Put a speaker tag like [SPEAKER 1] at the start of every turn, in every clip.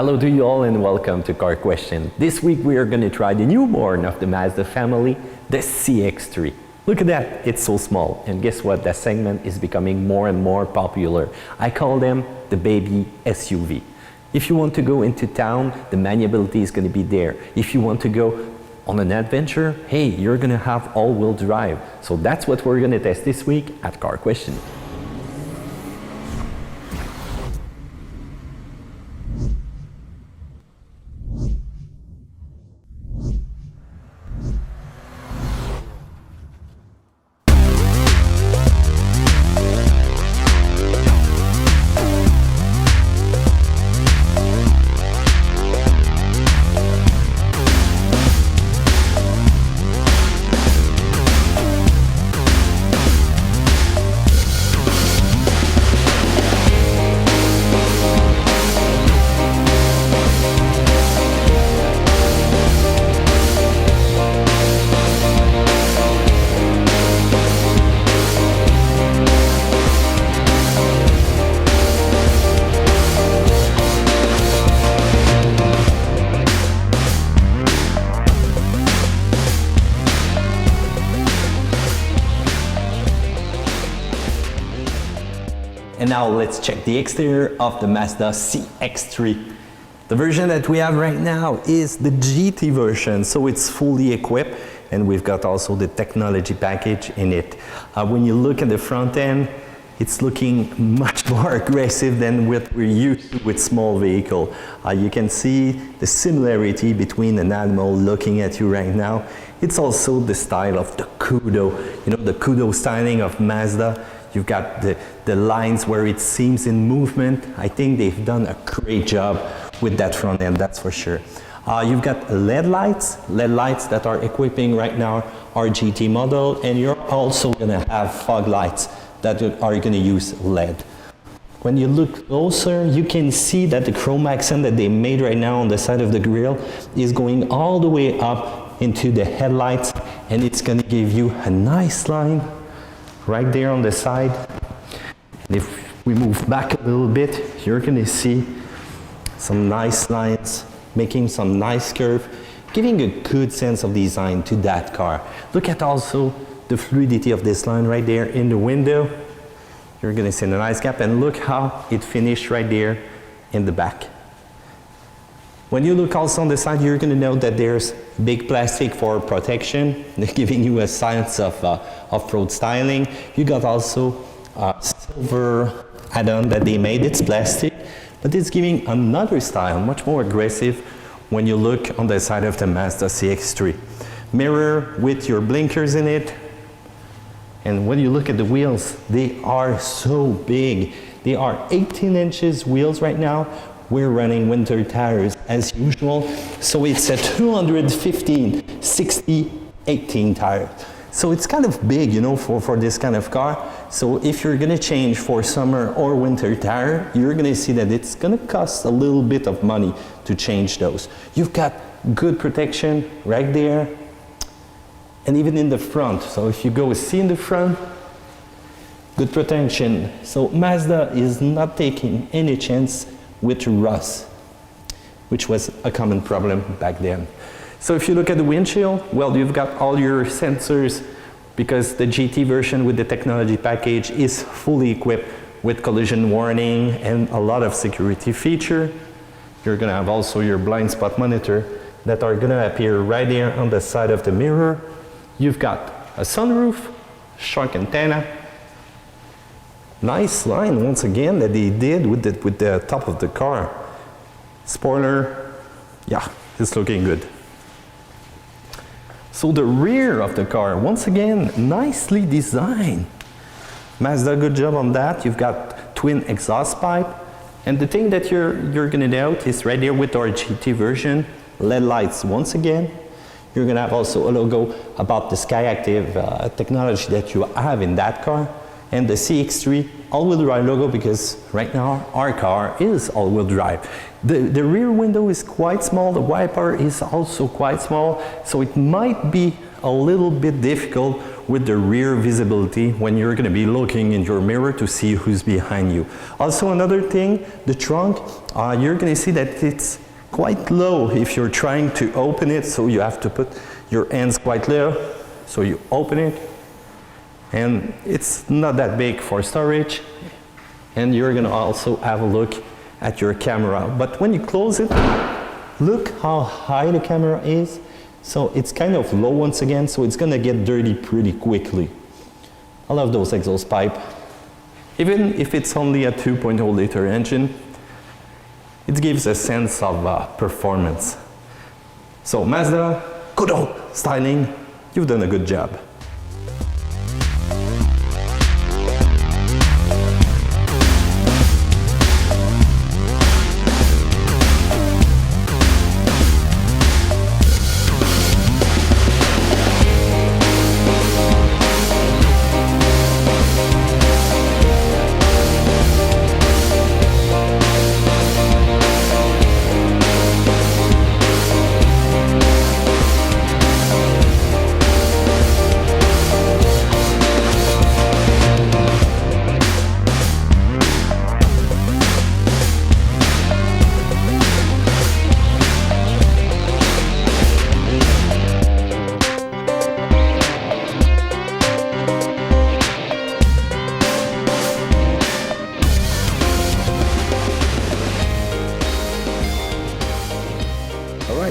[SPEAKER 1] Hello to you all and welcome to Car Question. This week we are going to try the newborn of the Mazda family, the CX-3. Look at that, it's so small, and guess what, that segment is becoming more and more popular. I call them the baby SUV. If you want to go into town, the maneuverability is going to be there. If you want to go on an adventure, hey, you're going to have all-wheel drive. So that's what we're going to test this week at Car Question. And now let's check the exterior of the Mazda CX-3. The version that we have right now is the GT version, so it's fully equipped, and we've got also the technology package in it. When you look at the front end, it's looking much more aggressive than what we're used to with small vehicle. You can see the similarity between an animal looking at you right now. It's also the style of the Kudo, the Kudo styling of Mazda. You've got the lines where it seems in movement. I think they've done a great job with that front end, that's for sure. You've got LED lights that are equipping right now our GT model, and you're also gonna have fog lights that are gonna use LED. When you look closer, you can see that the chrome accent that they made right now on the side of the grille is going all the way up into the headlights, and it's gonna give you a nice line right there on the side. And if we move back a little bit, you're gonna see some nice lines, making some nice curve, giving a good sense of design to that car. Look at also the fluidity of this line right there in the window. You're gonna see a nice gap, and look how it finished right there in the back. When you look also on the side, you're gonna know that there's big plastic for protection, giving you a sense of off-road styling. You got also a silver add-on that they made. It's plastic, but it's giving another style, much more aggressive when you look on the side of the Mazda CX-3. Mirror with your blinkers in it. And when you look at the wheels, they are so big. They are 18 inches wheels right now. We're running winter tires as usual, so it's a 215 60 18 tire. So it's kind of big, for this kind of car. So if you're gonna change for summer or winter tire, you're gonna see that it's gonna cost a little bit of money to change those. You've got good protection right there, and even in the front. So if you go see in the front, good protection. So Mazda is not taking any chance with rust, which was a common problem back then. So if you look at the windshield, well, you've got all your sensors, because the GT version with the technology package is fully equipped with collision warning and a lot of security feature. You're gonna have also your blind spot monitor that are gonna appear right there on the side of the mirror. You've got a sunroof, shark antenna, nice line once again that they did with the top of the car. Spoiler, yeah, it's looking good. So the rear of the car, once again, nicely designed. Mazda, good job on that. You've got twin exhaust pipe. And the thing that you're gonna note is right there with our GT version, LED lights once again. You're gonna have also a logo about the SkyActiv technology that you have in that car. And the CX-3 all-wheel drive logo, because right now our car is all-wheel drive. The rear window is quite small, the wiper is also quite small, so it might be a little bit difficult with the rear visibility when you're going to be looking in your mirror to see who's behind you. Also another thing, the trunk, you're going to see that it's quite low if you're trying to open it, so you have to put your hands quite low. So you open it, and it's not that big for storage, and you're going to also have a look at your camera. But when you close it, look how high the camera is. So it's kind of low once again, so it's going to get dirty pretty quickly. I love those exhaust pipe. Even if it's only a 2.0 liter engine, it gives a sense of performance. So Mazda, kudo, styling, you've done a good job.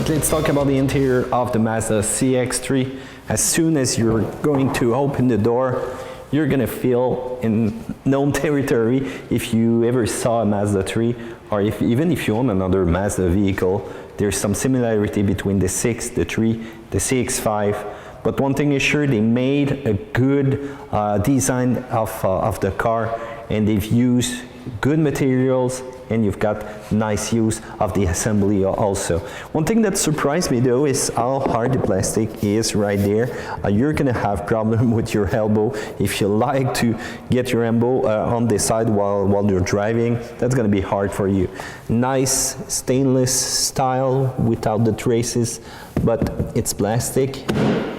[SPEAKER 1] Let's talk about the interior of the Mazda CX-3. As soon as you're going to open the door, you're gonna feel in known territory if you ever saw a Mazda 3, or even if you own another Mazda vehicle. There's some similarity between the 6, the 3, the CX-5. But one thing is sure, they made a good design of the car, and they've used good materials, and you've got nice use of the assembly also. One thing that surprised me though is how hard the plastic is right there. You're gonna have problem with your elbow if you like to get your elbow on the side while you're driving. That's gonna be hard for you. Nice stainless style without the traces, but it's plastic.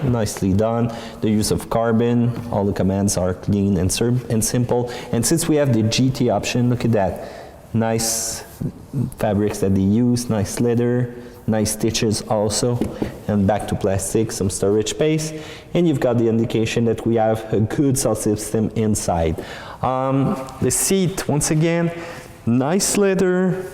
[SPEAKER 1] Nicely done. The use of carbon, all the commands are clean and simple. And since we have the GT option, look at that. Nice fabrics that they use, nice leather, nice stitches also, and back to plastic, some storage space, and you've got the indication that we have a good sound system inside. The seat, once again, nice leather,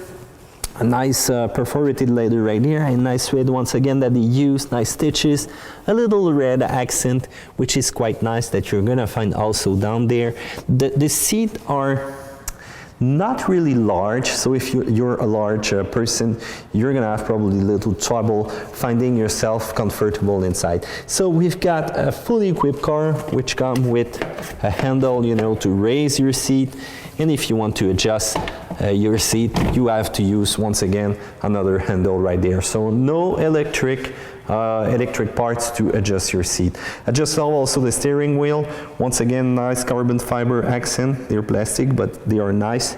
[SPEAKER 1] a nice perforated leather right here, and nice thread once again that they use, nice stitches, a little red accent, which is quite nice that you're gonna find also down there. The seats are not really large, so if you're a large person, you're gonna have probably a little trouble finding yourself comfortable inside. So we've got a fully equipped car which comes with a handle, you know, to raise your seat, and if you want to adjust your seat, you have to use once again another handle right there. So no electric parts to adjust your seat. Adjust also the steering wheel. Once again, nice carbon fiber accent. They're plastic, but they are nice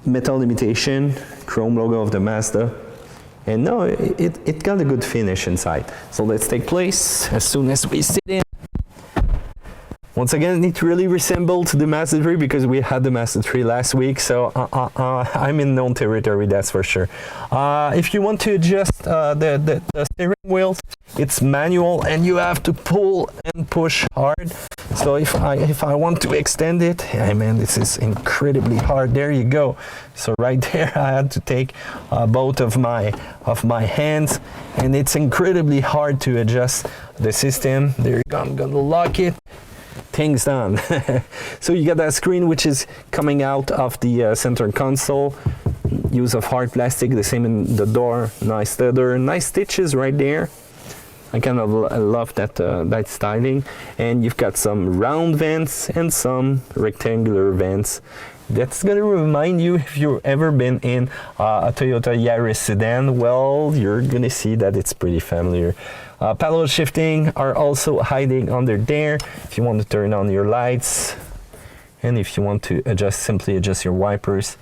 [SPEAKER 1] metal imitation, chrome logo of the Mazda. And no, it got a good finish inside. So let's take place as soon as we sit in. Once again, it really resembled the Mazda 3 because we had the Mazda 3 last week, so I'm in known territory, that's for sure. If you want to adjust the steering wheel, it's manual and you have to pull and push hard. So if I want to extend it, hey man, this is incredibly hard. There you go. So right there, I had to take both of my hands, and it's incredibly hard to adjust the system. There you go. I'm gonna lock it. Things done. So you got that screen which is coming out of the center console. Use of hard plastic, the same in the door. Nice leather, nice stitches right there. I kind of love that styling. And you've got some round vents and some rectangular vents. That's gonna remind you, if you've ever been in a Toyota Yaris sedan, well, you're gonna see that it's pretty familiar. Paddle shifting are also hiding under there if you want to turn on your lights, and if you want to simply adjust your wipers.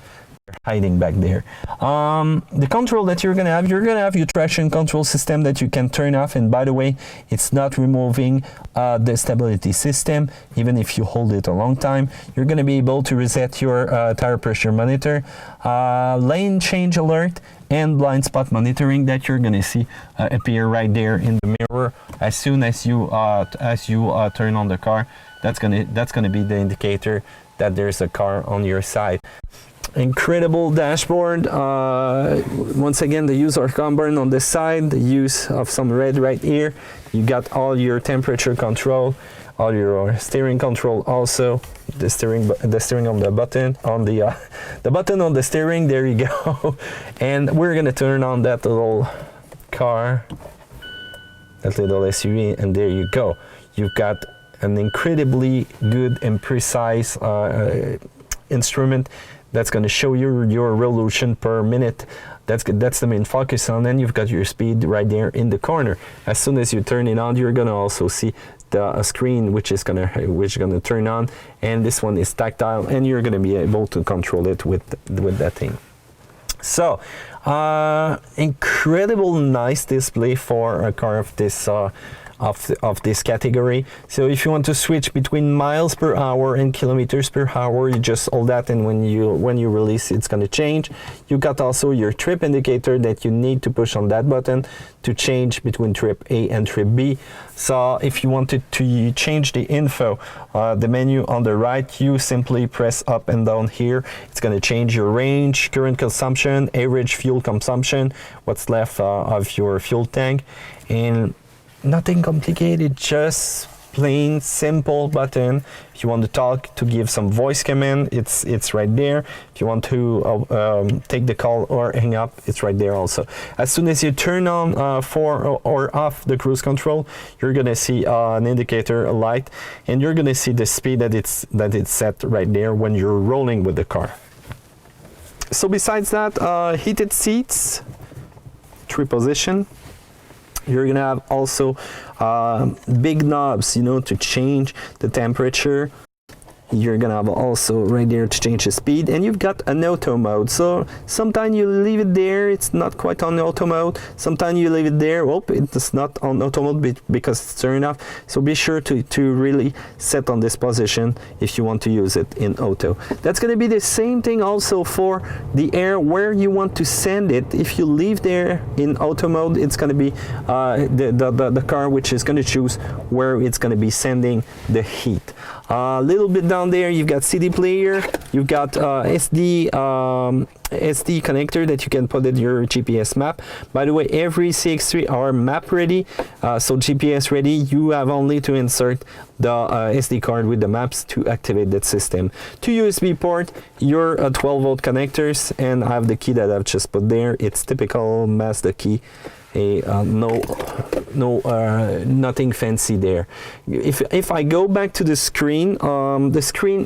[SPEAKER 1] hiding back there. The control that you're gonna have your traction control system that you can turn off, and by the way, it's not removing the stability system. Even if you hold it a long time, you're gonna be able to reset your tire pressure monitor, lane change alert, and blind spot monitoring that you're gonna see appear right there in the mirror as soon as you turn on the car. That's gonna be the indicator that there's a car on your side. Incredible dashboard. Once again, the use of carbon on this side, the use of some red right here. You got all your temperature control, all your steering control, also the steering on the button on the button on the steering. There you go. And we're gonna turn on that little car, that little SUV, and there you go. You've got an incredibly good and precise instrument that's going to show you your revolution per minute. That's the main focus on. And you've got your speed right there in the corner. As soon as you turn it on, you're going to also see the screen which is gonna turn on, and this one is tactile, and you're going to be able to control it with that thing. So incredible nice display for a car of this of this category. So if you want to switch between miles per hour and kilometers per hour, you just hold that, and when you release, it's going to change. You got also your trip indicator that you need to push on that button to change between trip A and trip B. So if you wanted to change the info, the menu on the right, you simply press up and down here. It's going to change your range, current consumption, average fuel consumption, what's left of your fuel tank, and nothing complicated, just plain simple button. If you want to talk, to give some voice command, it's right there. If you want to take the call or hang up, it's right there also. As soon as you turn on for or off the cruise control, you're gonna see an indicator, a light, and you're gonna see the speed that it's set right there when you're rolling with the car. So besides that, heated seats, 3 position. You're gonna have also big knobs, you know, to change the temperature. You're gonna have also right there to change the speed, and you've got an auto mode. So sometimes you leave it there, it's not quite on auto mode. Sometimes you leave it there, oh, it's not on auto mode because it's turned off. So be sure to really set on this position if you want to use it in auto. That's gonna be the same thing also for the air, where you want to send it. If you leave there in auto mode, it's gonna be the car which is gonna choose where it's gonna be sending the heat. A little bit down there, you've got CD player, you've got SD connector that you can put in your GPS map. By the way, every CX-3 are map ready, so GPS ready. You have only to insert the SD card with the maps to activate that system. 2 USB port, your 12-volt connectors, and I have the key that I've just put there. It's typical Mazda key. Nothing fancy there. If I go back to the screen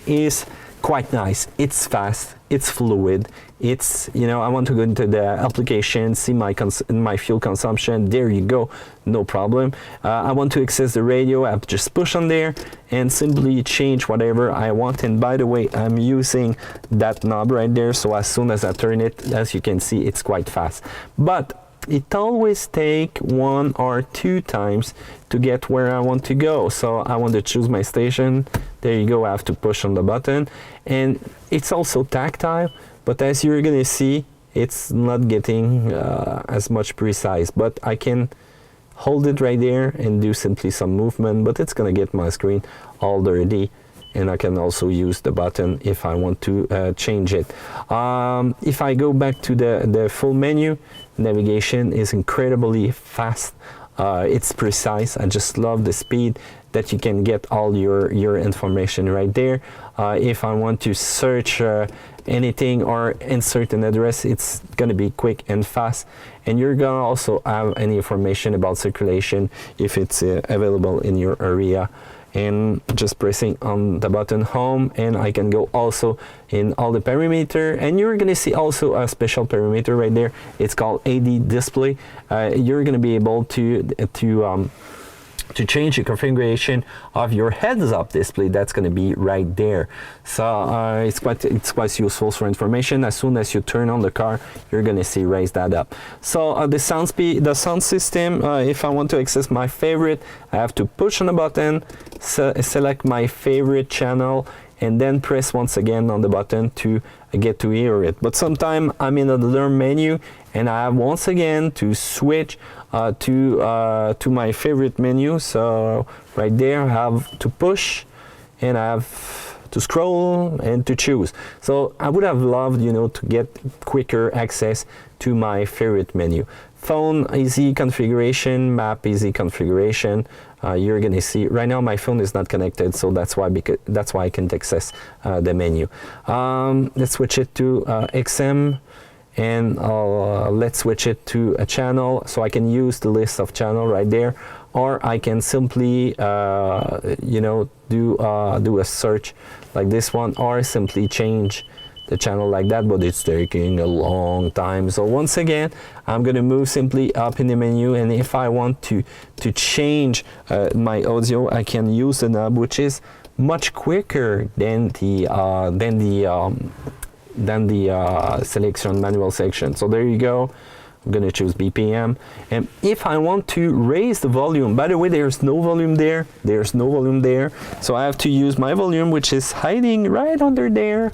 [SPEAKER 1] is quite nice. It's fast, it's fluid, it's, you know, I want to go into the application, see my fuel consumption, there you go, no problem. I want to access the radio, I have to just push on there and simply change whatever I want. And by the way, I'm using that knob right there, so as soon as I turn it, as you can see, it's quite fast. But it always take 1 or 2 times to get where I want to go. So I want to choose my station. There you go, I have to push on the button. And it's also tactile, but as you're gonna see, it's not getting as much precise. But I can hold it right there and do simply some movement, but it's gonna get my screen all dirty. And I can also use the button if I want to change it. If I go back to the full menu, navigation is incredibly fast. It's precise. I just love the speed that you can get all your information right there. If I want to search anything or insert an address, it's gonna be quick and fast. And you're gonna also have any information about circulation if it's available in your area. And just pressing on the button home, and I can go also in all the perimeter, and you're gonna see also a special perimeter right there. It's called AD display. You're gonna be able to to change the configuration of your heads-up display. That's going to be right there. So it's quite useful for information. As soon as you turn on the car, you're going to see raise that up. So the sound system, if I want to access my favorite, I have to push on a button, select my favorite channel, and then press once again on the button to get to hear it. But sometimes I'm in another menu and I have once again to switch to my favorite menu. So right there I have to push and I have to scroll and to choose. So I would have loved, you know, to get quicker access to my favorite menu. Phone easy configuration, map easy configuration. You're gonna see right now my phone is not connected, so that's why I can't access the menu. Let's switch it to XM, and let's switch it to a channel, so I can use the list of channel right there, or I can simply you know, do a search like this one, or simply change the channel like that, but it's taking a long time. So once again, I'm going to move simply up in the menu, and if I want to change my audio, I can use the knob, which is much quicker than the selection manual section. So there you go. I'm going to choose BPM, and if I want to raise the volume, by the way, there's no volume there, so I have to use my volume, which is hiding right under there.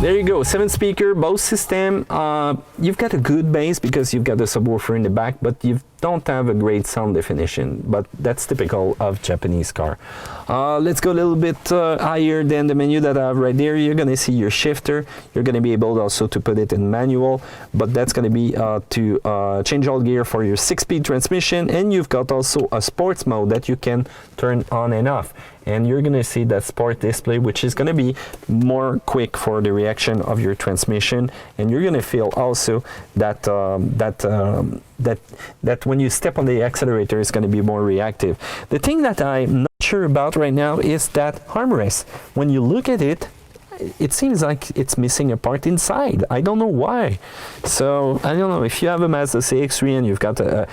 [SPEAKER 1] There you go, 7-speaker, Bose system. You've got a good bass because you've got the subwoofer in the back, but you don't have a great sound definition, but that's typical of Japanese car. Let's go a little bit higher than the menu that I have right there. You're gonna see your shifter. You're gonna be able also to put it in manual, but that's gonna be to change all gear for your 6-speed transmission, and you've got also a sports mode that you can turn on and off. And you're gonna see that sport display, which is gonna be more quick for the reaction of your transmission, and you're gonna feel also that that when you step on the accelerator, it's gonna be more reactive. The thing that I'm not sure about right now is that armrest. When you look at it, it seems like it's missing a part inside. I don't know why. So I don't know if you have a Mazda CX-3 and you've got a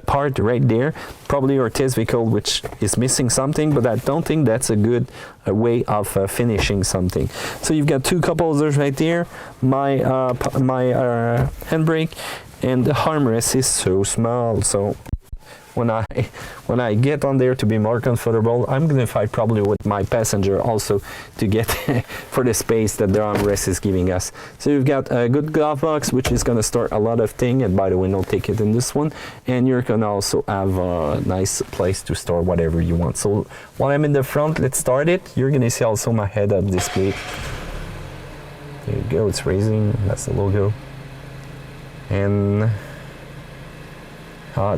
[SPEAKER 1] part right there, probably your test vehicle which is missing something, but I don't think that's a good way of finishing something. So you've got two cup holders right there, my handbrake, and the armrest is so small. So when I get on there to be more comfortable, I'm gonna fight probably with my passenger also to get for the space that the armrest is giving us. So you've got a good glove box, which is gonna store a lot of things, and by the way, no ticket in this one, and you're gonna also have a nice place to store whatever you want. So while I'm in the front, let's start it. You're gonna see also my head-up display. There you go, it's raising, that's the logo. And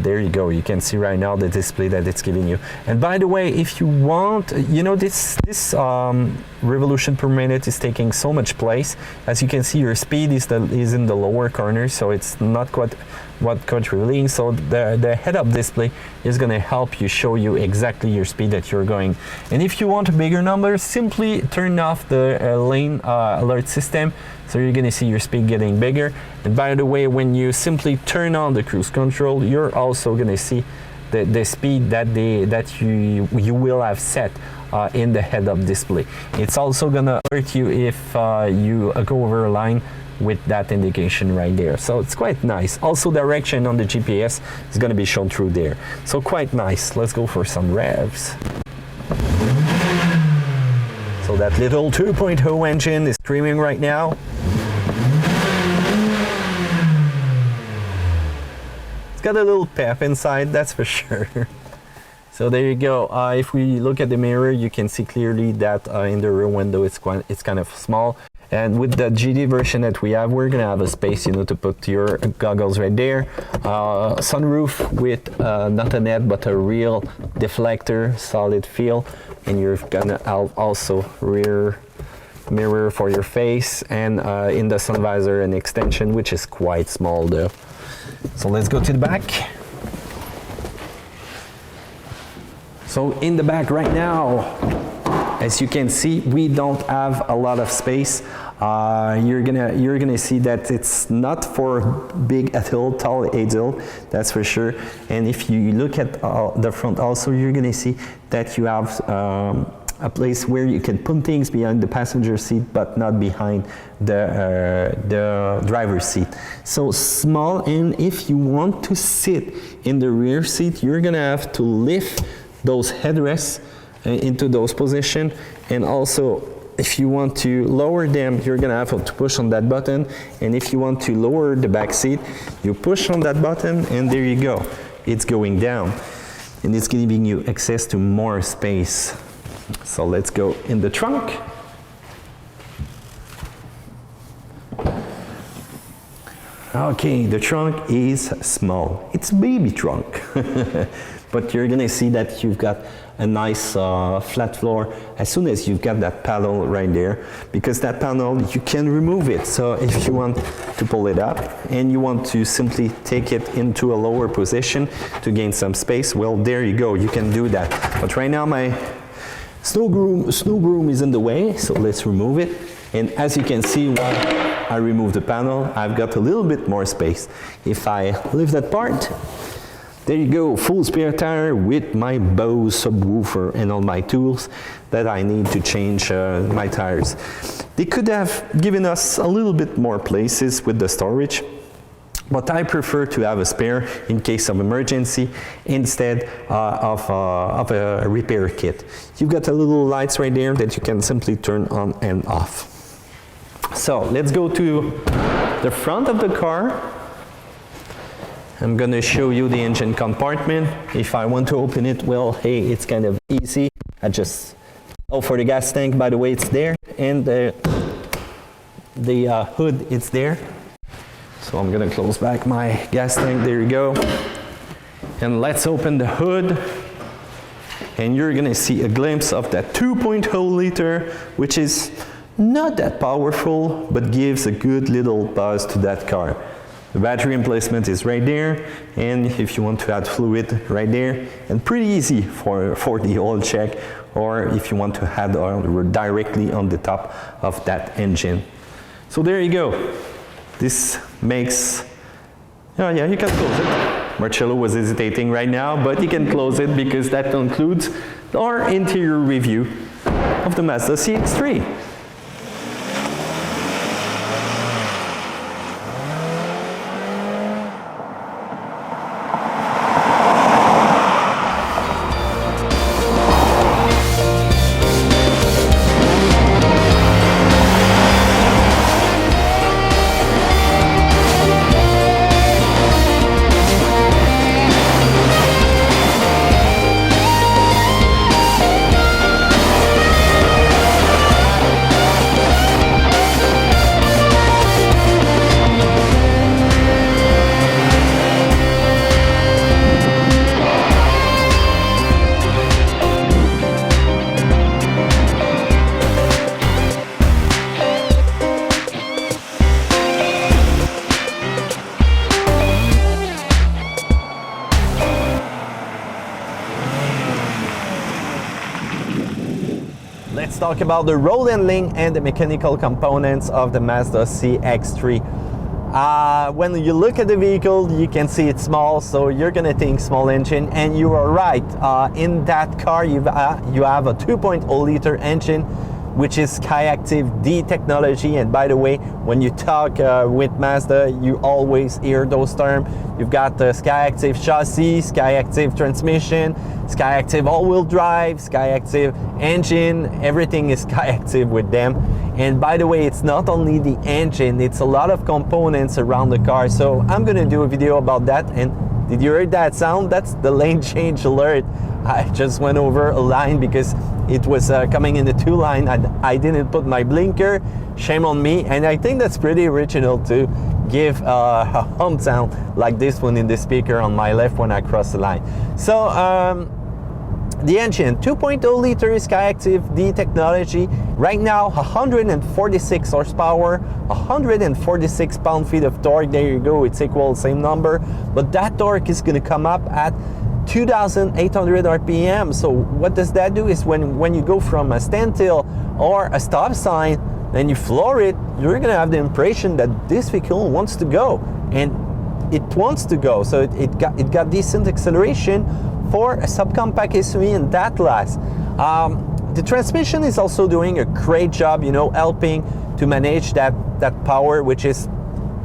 [SPEAKER 1] there you go, you can see right now the display that it's giving you. And by the way, if you want, you know, this revolution per minute is taking so much place. As you can see, your speed is in the lower corner, so it's not quite revealing. So the head-up display is going to help you show you exactly your speed that you're going. And if you want a bigger number, simply turn off the lane alert system. So you're going to see your speed getting bigger. And by the way, when you simply turn on the cruise control, you're also going to see the speed that you will have set in the head-up display. It's also going to alert you if you go over a line with that indication right there. So it's quite nice. Also, direction on the GPS is going to be shown through there. So quite nice. Let's go for some revs. So that little 2.0 engine is screaming right now. It's got a little pep inside, that's for sure. So there you go. If we look at the mirror, you can see clearly that in the rear window it's kind of small. And with the GT version that we have, we're gonna have a space, you know, to put your goggles right there. Sunroof with not a net but a real deflector, solid feel, and you're gonna have also rear mirror for your face, and in the sun visor an extension which is quite small though. So let's go to the back. So in the back right now, as you can see, we don't have a lot of space. You're gonna see that it's not for big tall hill, that's for sure. And if you look at the front also, you're gonna see that you have a place where you can put things behind the passenger seat, but not behind the driver's seat. So small, and if you want to sit in the rear seat, you're gonna have to lift those headrests into those positions, and also if you want to lower them, you're gonna have to push on that button, and if you want to lower the back seat, you push on that button, and there you go. It's going down, and it's giving you access to more space. So let's go in the trunk. Okay, the trunk is small. It's a baby trunk. But you're gonna see that you've got a nice flat floor as soon as you've got that panel right there, because that panel, you can remove it. So if you want to pull it up and you want to simply take it into a lower position to gain some space, well, there you go, you can do that. But right now my snow broom is in the way, so let's remove it. And as you can see, while I remove the panel, I've got a little bit more space. If I lift that part, there you go, full spare tire with my Bose subwoofer and all my tools that I need to change my tires. They could have given us a little bit more places with the storage, but I prefer to have a spare in case of emergency instead of a repair kit. You've got a little lights right there that you can simply turn on and off. So let's go to the front of the car. I'm gonna show you the engine compartment. If I want to open it, well, hey, it's kind of easy. I just, oh, for the gas tank, by the way, it's there, and the hood, it's there. So I'm gonna close back my gas tank, there you go. And let's open the hood. And you're gonna see a glimpse of that 2.0 liter, which is not that powerful, but gives a good little buzz to that car. The battery emplacement is right there, and if you want to add fluid, right there, and pretty easy for the oil check, or if you want to add oil directly on the top of that engine. So there you go. This makes, oh yeah, you can close it. Marcello was hesitating right now, but you can close it because that concludes our interior review of the Mazda CX-3. Let's talk about the road handling and the mechanical components of the Mazda CX-3. When you look at the vehicle, you can see it's small, so you're gonna think small engine, and you are right. In that car, you have a 2.0 liter engine, which is SkyActiv D technology. And by the way, when you talk with Mazda, you always hear those terms. You've got the SkyActiv chassis, SkyActiv transmission, SkyActiv all-wheel drive, SkyActiv engine, everything is SkyActiv with them. And by the way, it's not only the engine, it's a lot of components around the car. So I'm gonna do a video about that. And did you hear that sound? That's the lane change alert. I just went over a line because it was coming in the two line. I didn't put my blinker, shame on me. And I think that's pretty original to give a hum sound like this one in the speaker on my left when I cross the line. So the engine, 2.0 liter SkyActiv D technology. Right now, 146 horsepower, 146 pound-feet of torque. There you go, it's equal, same number. But that torque is gonna come up at 2,800 RPM. So what does that do is when you go from a standstill or a stop sign, and you floor it, you're gonna have the impression that this vehicle wants to go, and it wants to go. So it got decent acceleration for a subcompact SUV in that class. The transmission is also doing a great job, you know, helping to manage that power, which is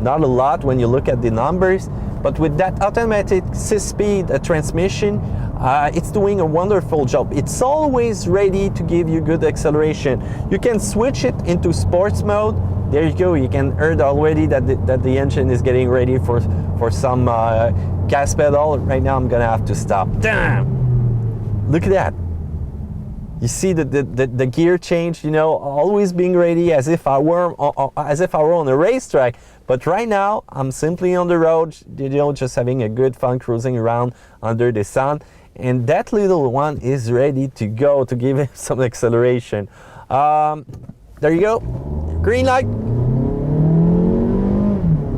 [SPEAKER 1] not a lot when you look at the numbers, but with that automatic 6-speed transmission, it's doing a wonderful job. It's always ready to give you good acceleration. You can switch it into sports mode. There you go. You can hear already that the engine is getting ready for some gas pedal. Right now I'm gonna have to stop. Damn! Look at that. You see the gear change, you know, always being ready as if I were on a racetrack. But right now, I'm simply on the road, you know, just having a good fun cruising around under the sun. And that little one is ready to go, to give it some acceleration. There you go, green light.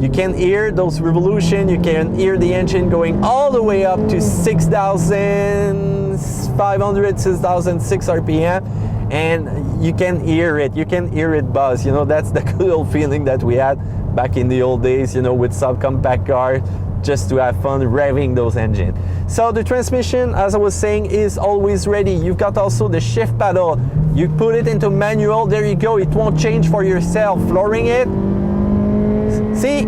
[SPEAKER 1] You can hear those revolutions, you can hear the engine going all the way up to 6,500, 6,006 RPM, and you can hear it buzz. You know, that's the good old feeling that we had back in the old days, you know, with subcompact cars, just to have fun revving those engines. So the transmission, as I was saying, is always ready. You've got also the shift paddle. You put it into manual, there you go, it won't change for yourself. Flooring it, see,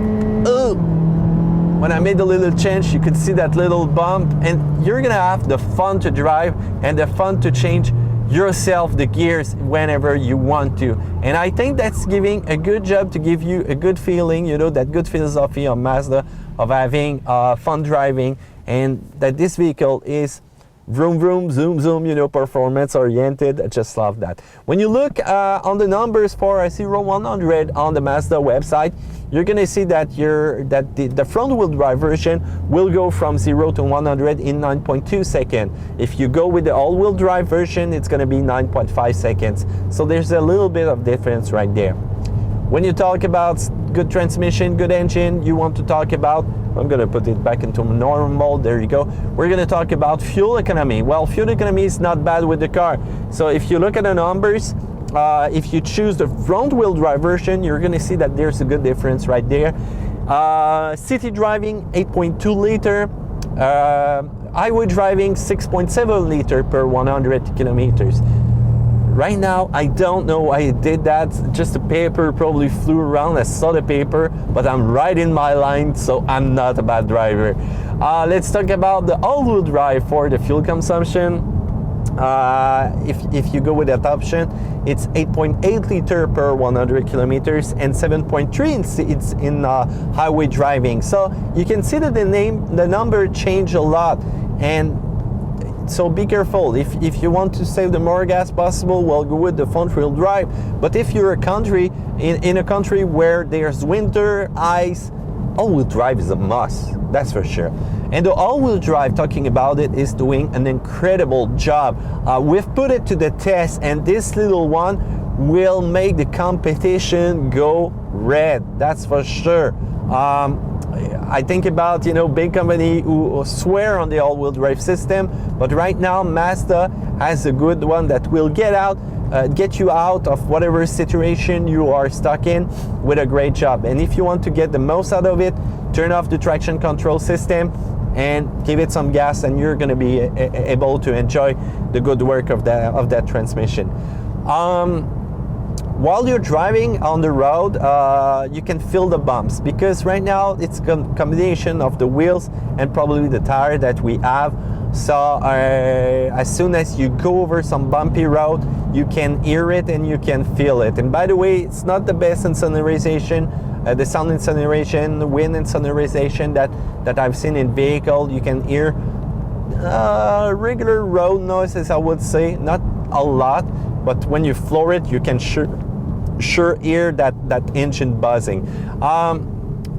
[SPEAKER 1] when I made the little change, you could see that little bump, and you're gonna have the fun to drive and the fun to change yourself the gears whenever you want to. And I think that's giving a good job to give you a good feeling, you know, that good philosophy of Mazda, of having fun driving, and that this vehicle is vroom vroom, zoom zoom, you know, performance oriented. I just love that. When you look on the numbers for a 0-100 on the Mazda website, you're gonna see that the front wheel drive version will go from 0 to 100 in 9.2 seconds. If you go with the all wheel drive version, it's gonna be 9.5 seconds. So there's a little bit of difference right there. When you talk about good transmission, good engine, you want to talk about, I'm gonna put it back into normal, there you go. We're gonna talk about fuel economy. Well, fuel economy is not bad with the car. So if you look at the numbers, if you choose the front wheel drive version, you're gonna see that there's a good difference right there. City driving, 8.2 liter. Highway driving, 6.7 liter per 100 kilometers. Right now, I don't know why it did that. Just the paper probably flew around. I saw the paper, but I'm right in my line, so I'm not a bad driver. Let's talk about the all-wheel drive for the fuel consumption. If you go with that option, it's 8.8 liter per 100 kilometers and 7.3 in highway driving. So you can see that the number change a lot, and so be careful. If you want to save the more gas possible, well, go with the front wheel drive. But if you're in a country where there's winter, ice, all-wheel drive is a must, that's for sure. And the all-wheel drive, talking about it, is doing an incredible job. We've put it to the test, and this little one will make the competition go red, that's for sure. I think about, you know, big company who swear on the all-wheel drive system, but right now Mazda has a good one that will get you out of whatever situation you are stuck in with a great job. And if you want to get the most out of it, turn off the traction control system and give it some gas, and you're going to be able to enjoy the good work of that transmission. While you're driving on the road, you can feel the bumps, because right now it's a combination of the wheels and probably the tire that we have. So as soon as you go over some bumpy road, you can hear it and you can feel it. And by the way, it's not the best insonorization, the sound insonorization, the wind insonorization that I've seen in vehicle. You can hear regular road noises, I would say, not a lot, but when you floor it, you can sure hear that engine buzzing.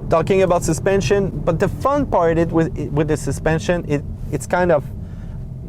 [SPEAKER 1] Talking about suspension, but the fun part with the suspension, it's kind of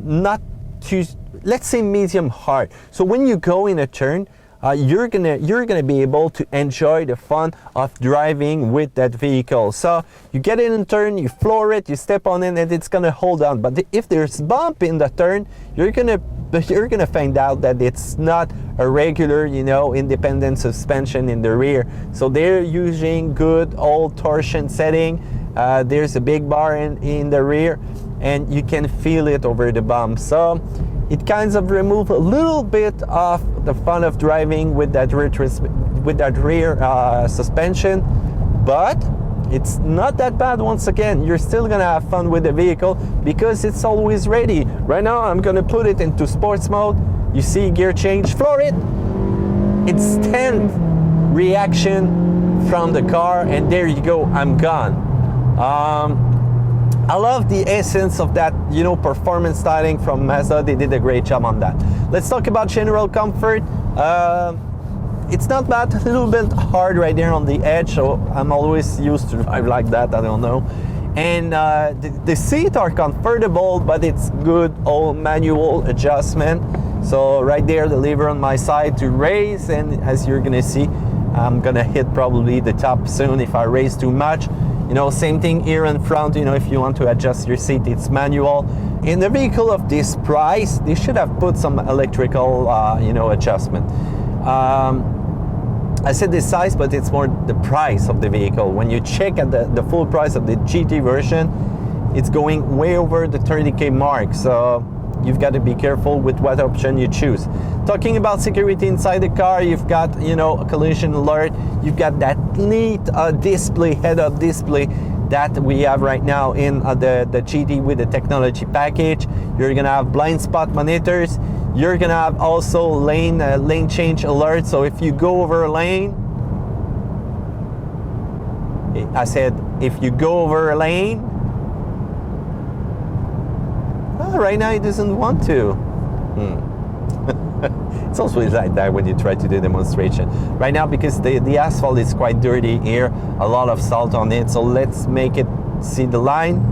[SPEAKER 1] not too, let's say, medium hard. So when you go in a turn, you're gonna be able to enjoy the fun of driving with that vehicle. So you get in a turn, you floor it, you step on it, and it's gonna hold on. But if there's bump in the turn, you're gonna but you're gonna find out that it's not a regular, you know, independent suspension in the rear. So they're using good old torsion setting. There's a big bar in the rear, and you can feel it over the bump. So it kind of removes a little bit of the fun of driving with that rear suspension, but it's not that bad. Once again, you're still gonna have fun with the vehicle because it's always ready. Right now, I'm gonna put it into sports mode. You see gear change, floor it. Instant reaction from the car, and there you go, I'm gone. I love the essence of that, you know, performance styling from Mazda. They did a great job on that. Let's talk about general comfort. It's not bad, a little bit hard right there on the edge, so I'm always used to drive like that, I don't know. And the seats are comfortable, but it's good old manual adjustment. So right there, the lever on my side to raise, and as you're gonna see, I'm gonna hit probably the top soon if I raise too much. You know, same thing here in front, you know, if you want to adjust your seat, it's manual. In a vehicle of this price, they should have put some electrical, you know, adjustment. I said the size, but it's more the price of the vehicle. When you check at the full price of the GT version, it's going way over the 30K mark. So you've got to be careful with what option you choose. Talking about security inside the car, you've got, you know, a collision alert. You've got that neat display, head-up display that we have right now in the GT with the technology package. You're gonna have blind spot monitors. You're gonna have also lane change alert. So if you go over a lane, I said if you go over a lane, right now it doesn't want to. It's always like that when you try to do demonstration. Right now, because the asphalt is quite dirty here, a lot of salt on it. So let's make it see the line.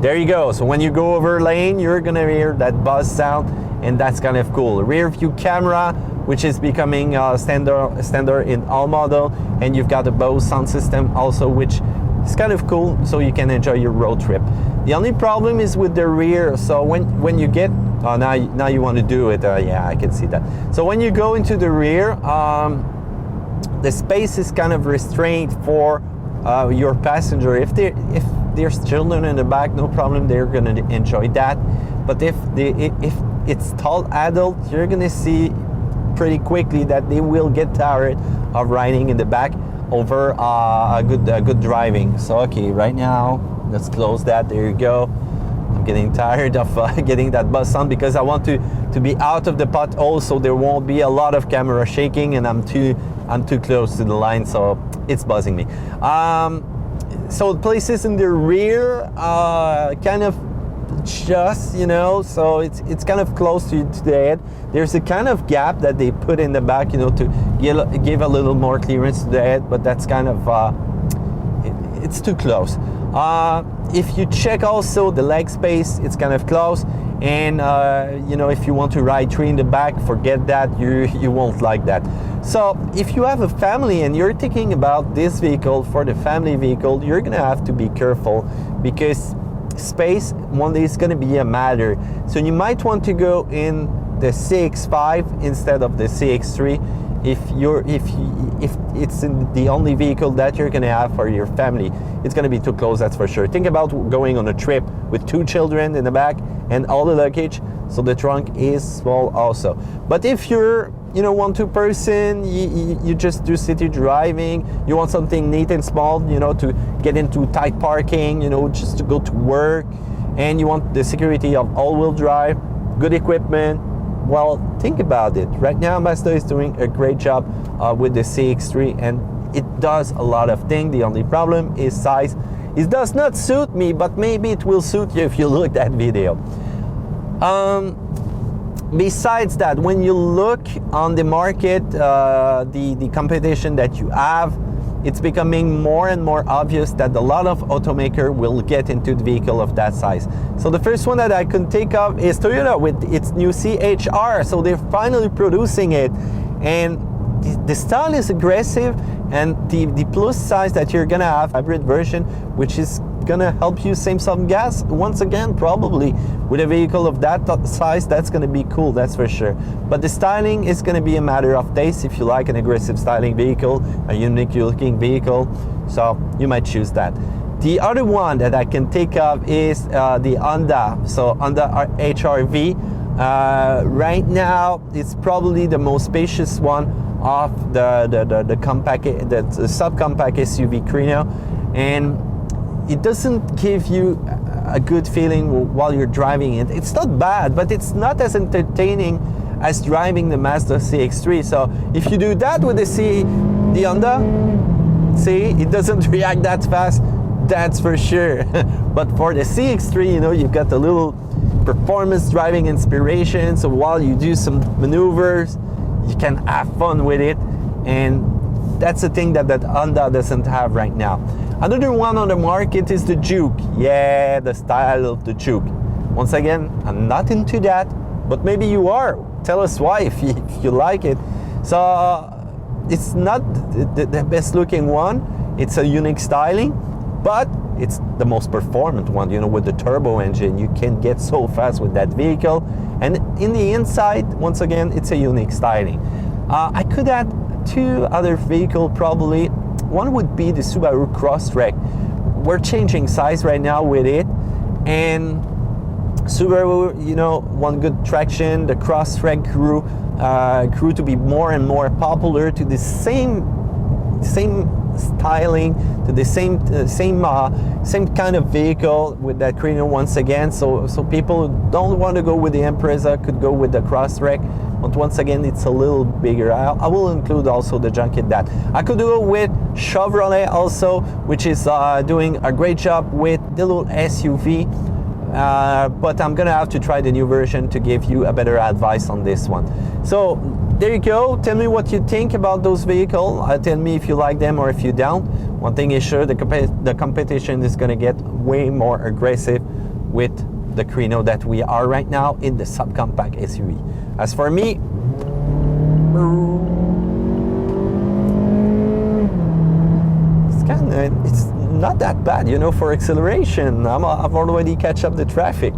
[SPEAKER 1] There you go. So when you go over lane, you're gonna hear that buzz sound, and that's kind of cool. Rear view camera, which is becoming standard in all model, and you've got a Bose sound system also, which is kind of cool, so you can enjoy your road trip. The only problem is with the rear. So when you get, oh, now you want to do it. Yeah, I can see that. So when you go into the rear, the space is kind of restrained for your passenger. If there's children in the back, no problem, they're gonna enjoy that. But if it's tall adult, you're gonna see pretty quickly that they will get tired of riding in the back over a good driving. So okay, right now let's close that. There you go. I'm getting tired of getting that buzz sound because I want to be out of the pothole, so there won't be a lot of camera shaking, and I'm too close to the line, so it's buzzing me. So places in the rear, kind of just, you know, so it's kind of close to the head. There's a kind of gap that they put in the back, you know, to give a little more clearance to the head, but that's kind of it's too close. If you check also the leg space, it's kind of close, and you know, if you want to ride three in the back, forget that. You won't like that. So if you have a family and you're thinking about this vehicle for the family vehicle, you're gonna have to be careful because space one day is gonna be a matter. So you might want to go in the CX-5 instead of the CX-3 if it's the only vehicle that you're gonna have for your family. It's gonna be too close, that's for sure. Think about going on a trip with 2 children in the back and all the luggage, so the trunk is small also. But if you're, you know, 1-2 person, you just do city driving, you want something neat and small, you know, to get into tight parking, you know, just to go to work, and you want the security of all-wheel drive, good equipment, well, think about it. Right now, Mazda is doing a great job with the CX-3, and it does a lot of things. The only problem is size. It does not suit me, but maybe it will suit you if you look at that video. Besides that, when you look on the market, the competition that you have, it's becoming more and more obvious that a lot of automakers will get into the vehicle of that size. So the first one that I can think of is Toyota with its new CHR. So they're finally producing it, and the style is aggressive, and the plus size that you're gonna have hybrid version, which is gonna help you save some gas? Once again, probably. With a vehicle of that size, that's gonna be cool, that's for sure. But the styling is gonna be a matter of taste. If you like an aggressive styling vehicle, a unique looking vehicle, so you might choose that. The other one that I can think of is the Honda, so Honda HR-V. Right now, it's probably the most spacious one of the compact, the subcompact SUV Crino, and it doesn't give you a good feeling while you're driving it. It's not bad, but it's not as entertaining as driving the Mazda CX-3. So if you do that with the Honda, see, it doesn't react that fast, that's for sure. But for the CX-3, you know, you've got a little performance driving inspiration, so while you do some maneuvers, you can have fun with it, and that's the thing that Honda doesn't have right now. Another one on the market is the Juke. Yeah, the style of the Juke. Once again, I'm not into that, but maybe you are. Tell us why if you like it. So it's not the best looking one. It's a unique styling, but it's the most performant one, you know, with the turbo engine. You can get so fast with that vehicle. And in the inside, once again, it's a unique styling. I could add two other vehicles probably. One would be the Subaru Crosstrek. We're changing size right now with it, and Subaru, you know, one good traction. The Crosstrek grew to be more and more popular, to the same styling, to the same kind of vehicle with that Crino once again. So people who don't want to go with the Impreza could go with the Crosstrek, but once again it's a little bigger. I will include also the junk in that. I could go with Chevrolet also, which is doing a great job with the little SUV, but I'm gonna have to try the new version to give you a better advice on this one. So there you go. Tell me what you think about those vehicles. Tell me if you like them or if you don't. One thing is sure, the competition is going to get way more aggressive with the Crino that we are right now in the subcompact SUV. As for me, it's not that bad, you know, for acceleration. I've already catch up the traffic.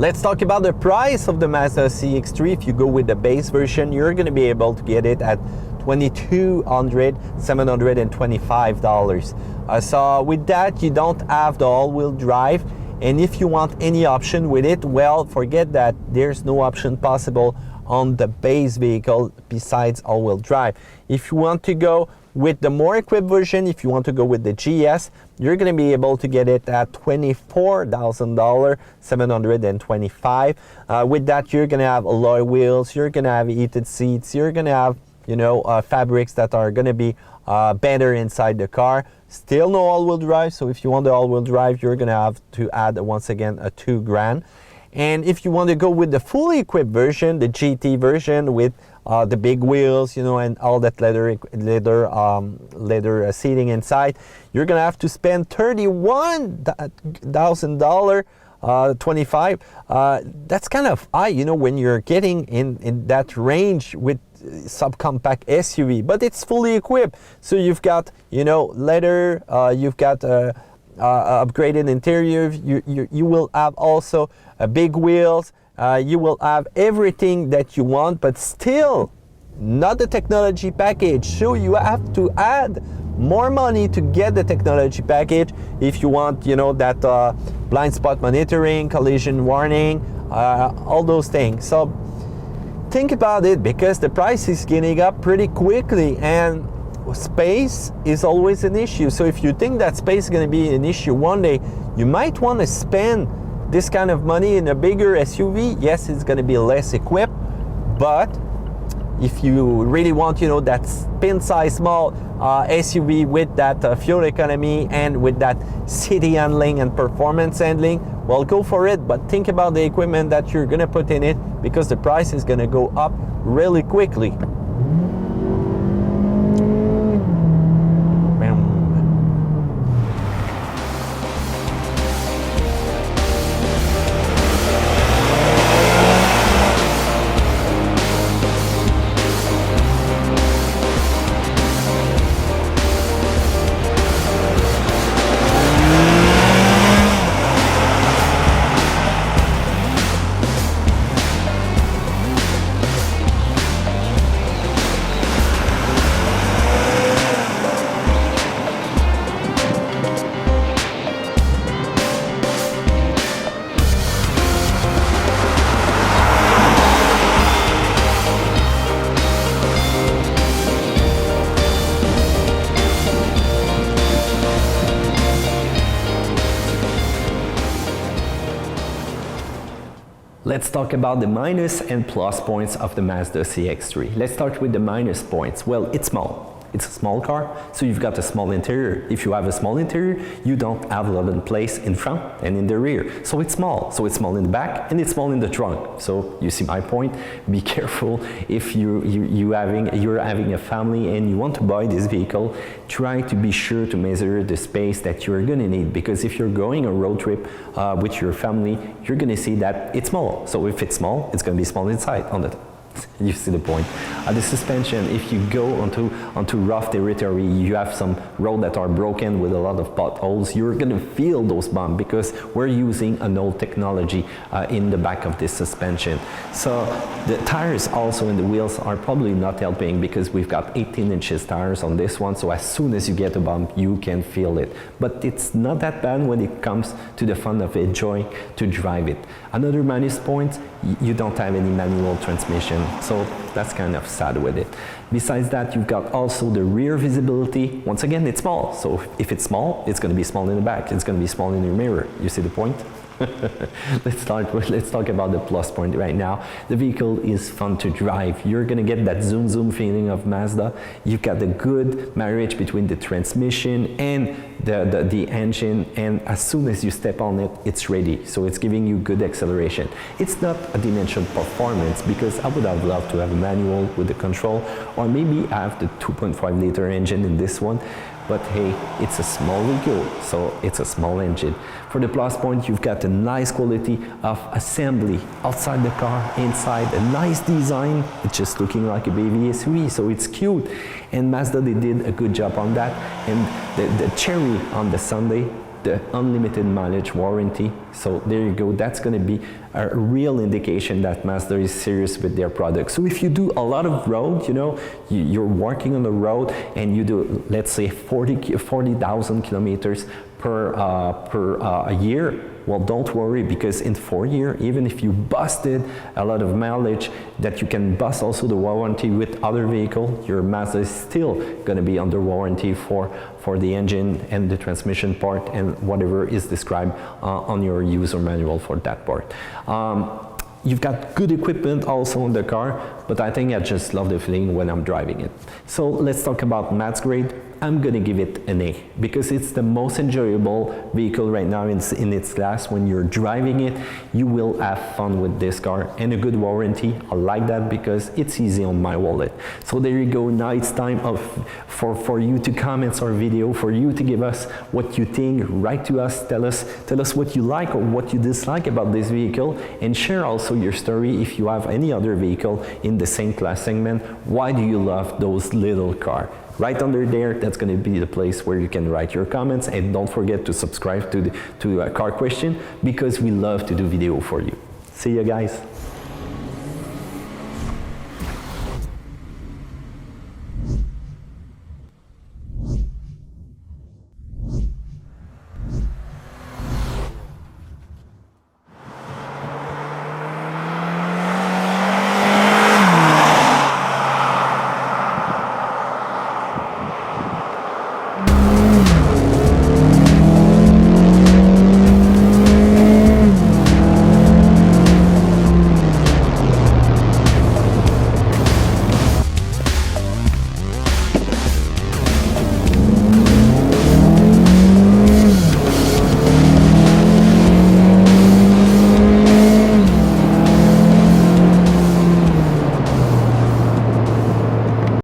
[SPEAKER 1] Let's talk about the price of the Mazda CX-3. If you go with the base version, you're going to be able to get it at $22,725. So with that, you don't have the all-wheel drive, and if you want any option with it, well, forget that. There's no option possible on the base vehicle besides all-wheel drive. If you want to go with the more equipped version, if you want to go with the GS, you're going to be able to get it at $24,725. With that, you're going to have alloy wheels, you're going to have heated seats, you're going to have, fabrics that are going to be better inside the car. Still no all-wheel drive, so if you want the all-wheel drive, you're going to have to add, once again, a $2,000. And if you want to go with the fully equipped version, the GT version with the big wheels, and all that leather seating inside, you're gonna have to spend $31,000. 25. That's kind of high, when you're getting in that range with subcompact SUV, but it's fully equipped. So you've got, leather, you've got upgraded interior, you will have also big wheels, you will have everything that you want, but still not the technology package. So you have to add more money to get the technology package if you want, that blind spot monitoring, collision warning, all those things. So think about it, because the price is getting up pretty quickly, and space is always an issue. So if you think that space is going to be an issue one day, you might want to spend this kind of money in a bigger SUV. Yes, it's going to be less equipped, but if you really want, that pin-size small SUV with that fuel economy and with that city handling and performance handling, well, go for it. But think about the equipment that you're going to put in it, because the price is going to go up really quickly. Let's talk about the minus and plus points of the Mazda CX-3. Let's start with the minus points. Well, it's small. It's a small car, so you've got a small interior. If you have a small interior, you don't have a lot of place in front and in the rear. So it's small. So it's small in the back and it's small in the trunk. So you see my point. Be careful if you're having a family and you want to buy this vehicle. Try to be sure to measure the space that you're going to need, because if you're going a road trip with your family, you're going to see that it's small. So if it's small, it's going to be small inside on the You see the point. The suspension, if you go onto rough territory, you have some roads that are broken with a lot of potholes, you're going to feel those bumps because we're using an old technology in the back of this suspension. So the tires also in the wheels are probably not helping, because we've got 18 inches tires on this one, so as soon as you get a bump, you can feel it. But it's not that bad when it comes to the fun of enjoying to drive it. Another minus point, you don't have any manual transmission, so that's kind of sad with it. Besides that, you've got also the rear visibility. Once again, it's small, so if it's small, it's going to be small in the back, it's going to be small in your mirror. You see the point? Let's talk about the plus point right now. The vehicle is fun to drive. You're gonna get that zoom zoom feeling of Mazda. You've got a good marriage between the transmission and the engine, and as soon as you step on it, it's ready. So it's giving you good acceleration. It's not a dimension performance, because I would have loved to have a manual with the control, or maybe have the 2.5 liter engine in this one. But hey, it's a small vehicle, so it's a small engine. For the plus point, you've got a nice quality of assembly outside the car, inside, a nice design. It's just looking like a baby SUV, so it's cute. And Mazda, they did a good job on that. And the cherry on the sundae, the unlimited mileage warranty. So there you go, that's going to be a real indication that Mazda is serious with their product. So if you do a lot of road, you know, you're working on the road and you do, let's say 40,000 kilometers per year, well, don't worry, because in 4 years, even if you busted a lot of mileage, that you can bust also the warranty with other vehicle, your Mazda is still going to be under warranty for the engine and the transmission part and whatever is described on your user manual for that part. You've got good equipment also in the car, but I think I just love the feeling when I'm driving it. So let's talk about maths grade. I'm gonna give it an A because it's the most enjoyable vehicle right now in its class. When you're driving it, you will have fun with this car, and a good warranty. I like that because it's easy on my wallet. So there you go. Now it's time for you to comment our video, for you to give us what you think. Write to us, tell us what you like or what you dislike about this vehicle, and share also your story if you have any other vehicle in the same class segment. Why do you love those little cars? Right under there, that's going to be the place where you can write your comments, and don't forget to subscribe to Car Question, because we love to do video for you. See you guys.